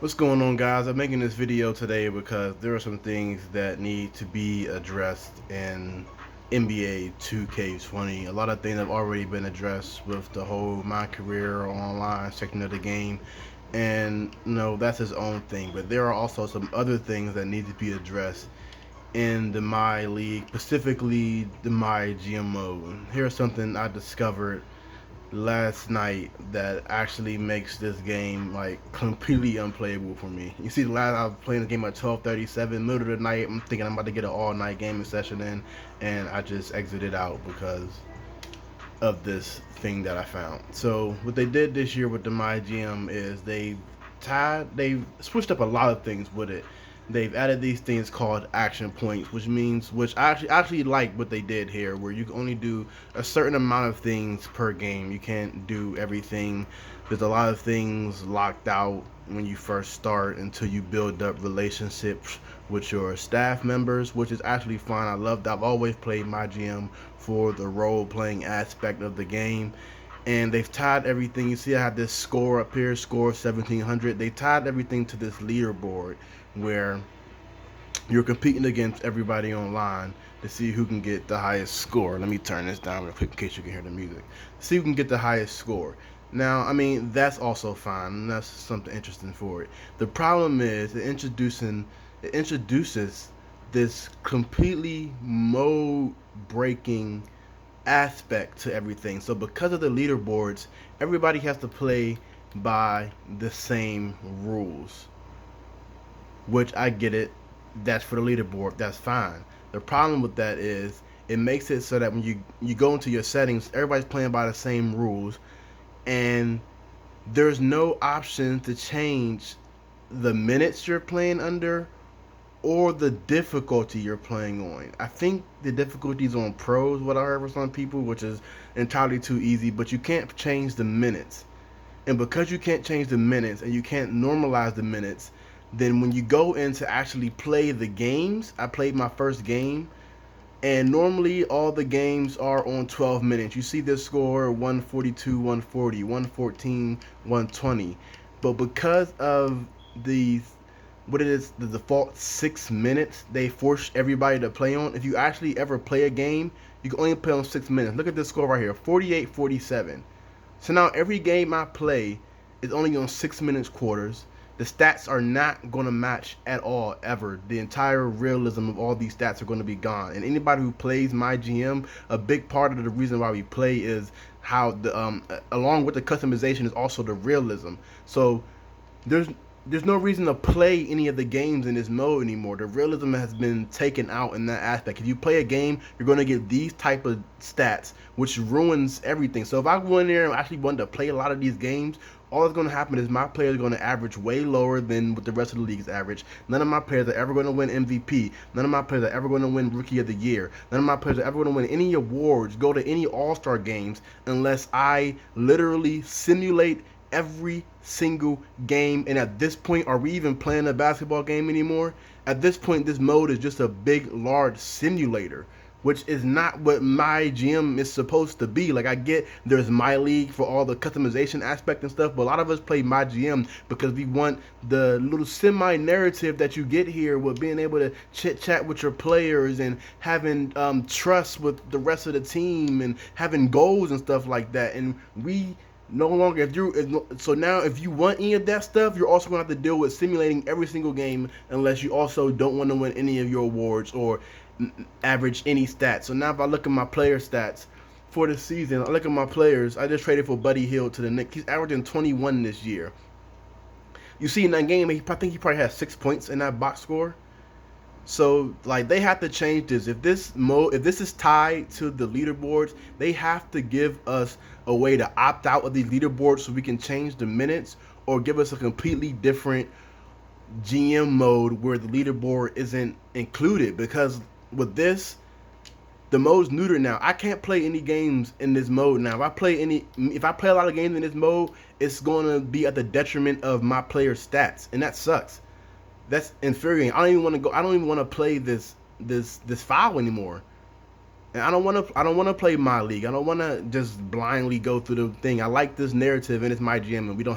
What's going on, guys? I'm making this video today because there are some things that need to be addressed in NBA 2K20. A lot of things have already been addressed with the whole my career online section of the game, and that's his own thing. But there are also some other things that need to be addressed in the My League, specifically the MyGM mode. Here's something I discovered last night that actually makes this game like completely unplayable for me. You see, the last I was playing the game at 12:37, middle of the night. I'm thinking I'm about to get an all-night gaming session in, and I just exited out because of this thing that I found. So what they did this year with the MyGM is they've switched up a lot of things with it. They've added these things called action points, which I actually like what they did here, where you can only do a certain amount of things per game. You can't do everything. There's a lot of things locked out when you first start until you build up relationships with your staff members, which is actually fine. I've always played MyGM for the role playing aspect of the game. And they've tied everything. You see, I have this score up here, score 1700. They tied everything to this leaderboard where you're competing against everybody online to see who can get the highest score. Let me turn this down real quick in case you can hear the music. See who can get the highest score. Now, I mean, that's also fine, and that's something interesting for it. The problem is it introduces this completely mode breaking aspect to everything. So because of the leaderboards, everybody has to play by the same rules, which I get it. That's for the leaderboard. That's fine. The problem with that is it makes it so that when you go into your settings, everybody's playing by the same rules, and there's no option to change the minutes you're playing under or the difficulty you're playing on. I think the difficulty is on pros, what I heard from some people, which is entirely too easy, but you can't change the minutes. And because you can't change the minutes and you can't normalize the minutes, then when you go in to actually play the games, I played my first game, and normally all the games are on 12 minutes. You see this score 142, 140, 114, 120. But because of the what it is, the default 6 minutes they force everybody to play on. If you actually ever play a game, you can only play on 6 minutes. Look at this score right here, 48-47. So now every game I play is only on 6 minutes quarters. The stats are not going to match at all, ever. The entire realism of all these stats are going to be gone. And anybody who plays MyGM, a big part of the reason why we play is how along with the customization is also the realism. So there's there's no reason to play any of the games in this mode anymore. The realism has been taken out in that aspect. If you play a game, you're going to get these type of stats, which ruins everything. So if I go in there and actually wanted to play a lot of these games, all that's going to happen is my players are going to average way lower than what the rest of the league's average. None of my players are ever going to win MVP. None of my players are ever going to win Rookie of the Year. None of my players are ever going to win any awards, go to any All-Star games, unless I literally simulate every single game. And at this point, are we even playing a basketball game anymore? At this point, this mode is just a big, large simulator, which is not what my gym is supposed to be. Like, I get there's my league for all the customization aspect and stuff, but a lot of us play my GM because we want the little semi narrative that you get here with being able to chit chat with your players and having trust with the rest of the team and having goals and stuff like that. And we no longer, so now if you want any of that stuff, you're also going to have to deal with simulating every single game, unless you also don't want to win any of your awards or average any stats. So now if I look at my player stats for the season, I look at my players. I just traded for Buddy Hield to the Knicks. He's averaging 21 this year. You see in that game, I think he probably has 6 points in that box score. So like they have to change this. If this is tied to the leaderboards, they have to give us a way to opt out of these leaderboards so we can change the minutes, or give us a completely different GM mode where the leaderboard isn't included. Because with this, the mode's neuter now. I can't play any games in this mode now. If I play a lot of games in this mode, it's going to be at the detriment of my player's stats, and that sucks. That's infuriating. I don't even want to play this file anymore. And I don't want to play my league. I don't want to just blindly go through the thing. I like this narrative, and it's my GM, and we don't